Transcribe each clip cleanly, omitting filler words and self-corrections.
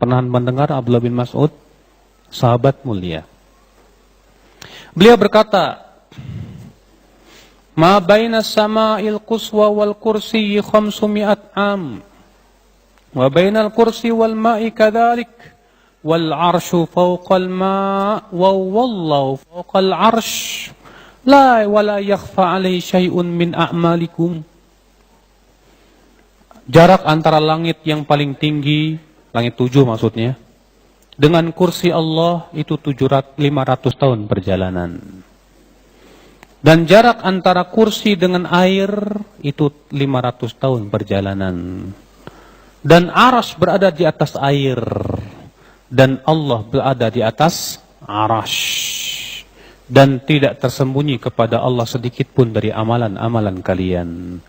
Pernah mendengar Abdullah bin Mas'ud? Sahabat mulia. Beliau berkata, "Ma baina sama'il quswa wal kursi 500 am. Wa bainal kursi wal ma'i kadzalik. Wal arsyu fawqal ma' wa wallahu fawqal arsy. La wala yakhfa 'alaihi syai'un min a'malikum." Jarak antara langit yang paling tinggi, langit 7 maksudnya, dengan kursi Allah itu 500 tahun perjalanan. Dan jarak antara kursi dengan air itu 500 tahun perjalanan. Dan arsy berada di atas air. Dan Allah berada di atas arsy. Dan tidak tersembunyi kepada Allah sedikit pun dari amalan-amalan kalian.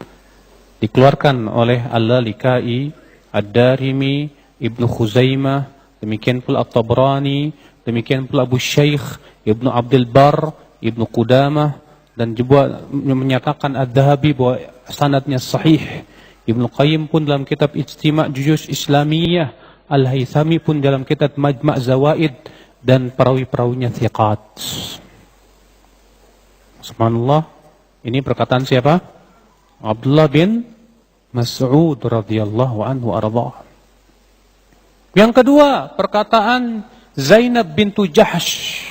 Dikeluarkan oleh Al-Lalikai, Ad-Darimi, Ibnu Khuzaimah, demikian pula At-Tabrani, demikian pula Abu Syekh, Ibnu Abdul Bar, Ibnu Qudamah, dan juga menyatakan Ad-Dhahabi bahwa sanadnya sahih. Ibnu Qayyim pun dalam kitab Ijtima' Juyush Islamiyah, Al-Haythami pun dalam kitab Majma' Zawaid, dan perawi-perawinya thiqat. Subhanallah, ini perkataan siapa? Abdullah bin Mas'ud radhiyallahu anhu arda. Yang kedua, perkataan Zainab bintu Jahsh.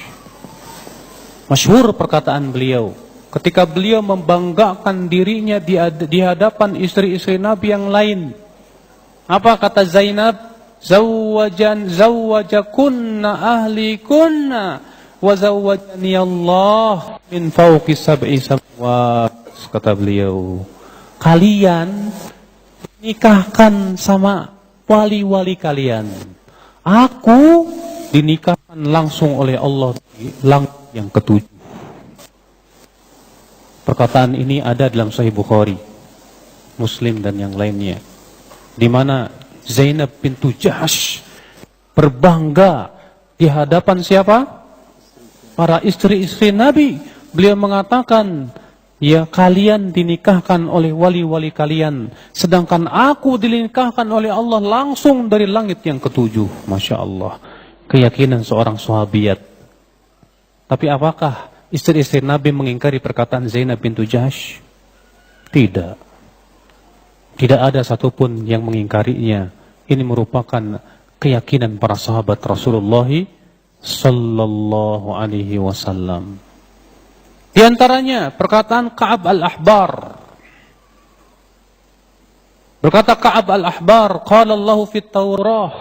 Masyhur perkataan beliau ketika beliau membanggakan dirinya di hadapan istri-istri Nabi yang lain. Apa kata Zainab? Zawwajakunna ahlikunna wa zawwajani Allah min fawqi sab'i samawat. Kata beliau, kalian nikahkan sama wali-wali kalian. Aku dinikahkan langsung oleh Allah di langit yang ke-7. Perkataan ini ada dalam Sahih Bukhari, Muslim dan yang lainnya, di mana Zainab bintu Jahsh berbangga di hadapan siapa? Para istri-istri Nabi. Beliau mengatakan, ya, kalian dinikahkan oleh wali-wali kalian, sedangkan aku dinikahkan oleh Allah langsung dari langit yang ke-7. Masya Allah, keyakinan seorang sahabiat. Tapi apakah istri-istri Nabi mengingkari perkataan Zainab bintu Jahsh? Tidak. Tidak ada satupun yang mengingkarinya. Ini merupakan keyakinan para sahabat Rasulullah sallallahu alaihi wasallam. Di antaranya perkataan Ka'ab al-Ahbar. Berkata Ka'ab al-Ahbar, qala Allahu fit Taurah.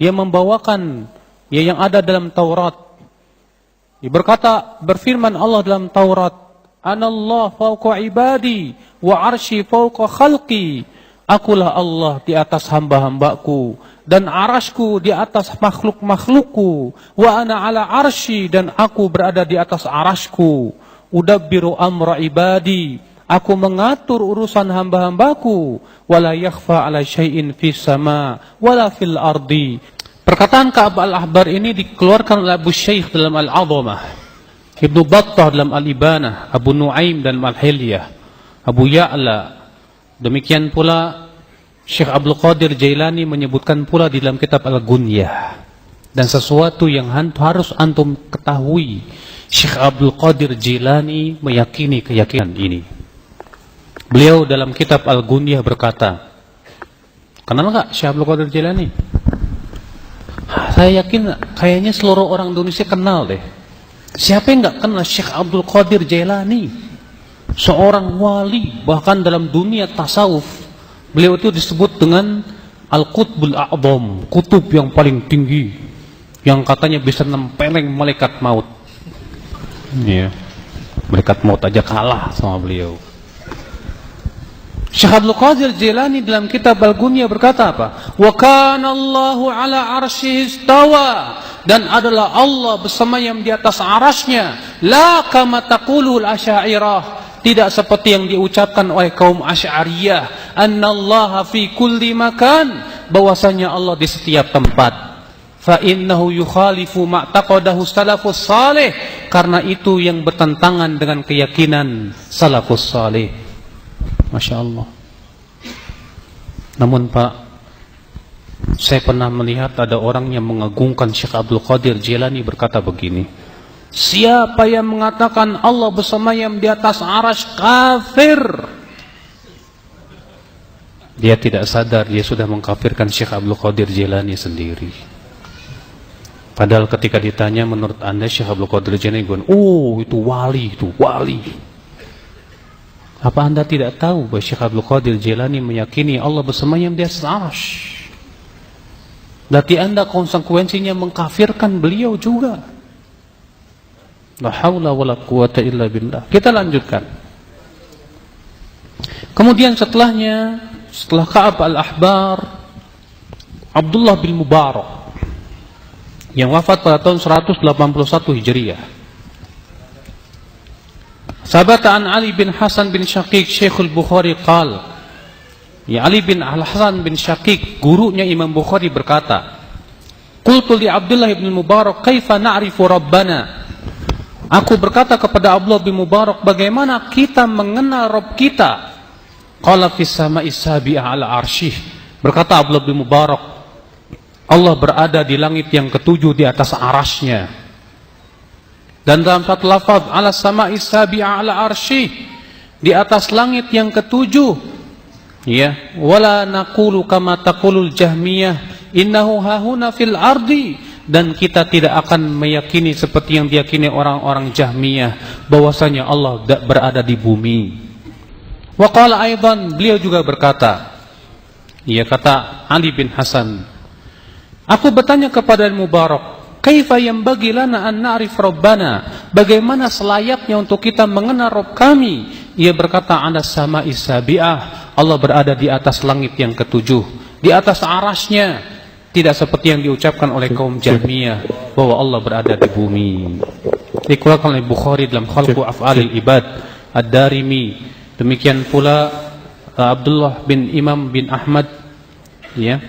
Ia membawakan yang ada dalam Taurat. Ia berkata, berfirman Allah dalam Taurat, Anallah fawqa ibadi wa arsy fawqa khalqi. Akulah Allah di atas hamba-hambaku dan arasku di atas makhluk-makhlukku. Wa ana ala arsy, dan aku berada di atas arasku. Udabbiru amra ibadi, aku mengatur urusan hamba-hambaku. Wala yakhfa ala syai'in fis sama wala fil ardi. Perkataan Ka'ab al-Ahbar ini dikeluarkan oleh Abu Syekh dalam Al-Azamah, Ibnu Battah dalam Al-Ibanah, Abu Nuaim dalam Al-Hilyah, Abu Ya'la. Demikian pula Syekh Abdul Qadir Jailani menyebutkan pula di dalam kitab Al-Gunyah. Dan sesuatu yang harus antum ketahui, Syekh Abdul Qadir Jailani meyakini keyakinan ini. Beliau dalam kitab Al-Gunyah berkata, kenal nggak Syekh Abdul Qadir Jailani? Saya yakin kayaknya seluruh orang Indonesia kenal deh. Siapa yang nggak kenal Syekh Abdul Qadir Jailani? Seorang wali, bahkan dalam dunia tasawuf beliau itu disebut dengan Al-Qutbul A'zam, kutub yang paling tinggi, yang katanya bisa nempeleng malaikat maut. Iya, malaikat maut aja kalah sama beliau. Syekh Abdul Qadir Jailani dalam kitab Al-Gunyah berkata apa? Wa kana Allahu ala arsyihi istawa, dan adalah Allah bersemayam di atas arasnya. La kama taqulul asy'ariyah, tidak seperti yang diucapkan oleh kaum Asy'ariyah, annallaha fi kulli makan, bahwasanya Allah di setiap tempat. Fa innahu yukhalifu ma'taqadahu salafus salih, karena itu yang bertentangan dengan keyakinan salafus salih. Masya Allah. Namun Pak, Saya pernah melihat ada orang yang mengagungkan Syekh Abdul Qadir Jilani berkata begini, siapa yang mengatakan Allah bersemayam di atas arasy kafir. Dia tidak sadar dia sudah mengkafirkan Syekh Abdul Qadir Jilani sendiri. Padahal ketika ditanya, menurut anda Syekh Abdul Qadir Jilani, oh itu wali. Apa anda tidak tahu bahwa Syekh Abdul Qadir Jilani meyakini Allah bersemayam di atas arasy? Berarti anda konsekuensinya mengkafirkan beliau juga. La haula wala quwata illa billah. Kita lanjutkan. Kemudian setelah Ka'ab al-Ahbar, Abdullah bin Mubarak yang wafat pada tahun 181 Hijriah. Sahabat an Ali bin Hasan bin Syaqiq Syekhul Bukhari qal, ya Ali bin Al-Hasan bin Syaqiq, gurunya Imam Bukhari berkata, qultu li Abdullah bin Mubarak, kaifa na'rifu rabbana? Aku berkata kepada Abdullah bin Mubarak, bagaimana kita mengenal Rabb kita? Qala fis sama'i sabi'a ala arsyih. Berkata Abdullah bin Mubarak, Allah berada di langit yang ketujuh di atas arasnya. Dan dalam satu lafaz, ala sama'i sabi'a ala arsyih, di atas langit yang ketujuh. Ya, wala naqulu kama taqulul jahmiyah innahu hahuna fil ardi. Dan kita tidak akan meyakini seperti yang diyakini orang-orang Jahmiyah bahwasanya Allah berada di bumi. Wa qala aidan, beliau juga berkata, ia kata Ali bin Hasan, aku bertanya kepada Mubarak, kaifa yanbaghi lana an na'rif rabbana? Bagaimana selayaknya untuk kita mengenal Rabb kami? Ia berkata, ala sama'i sabi'ah, Allah berada di atas langit yang ketujuh, di atas arasnya. Tidak seperti yang diucapkan oleh kaum Jahmiyah bahwa Allah berada di bumi. Dikeluarkan oleh Bukhari dalam Khalqu Af'alil Ibad, Ad-Darimi. Demikian pula Abdullah bin Imam bin Ahmad, ya,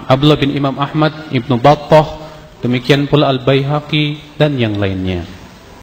Abdullah bin Imam Ahmad, Ibnu Battah, demikian pula Al-Baihaqi dan yang lainnya.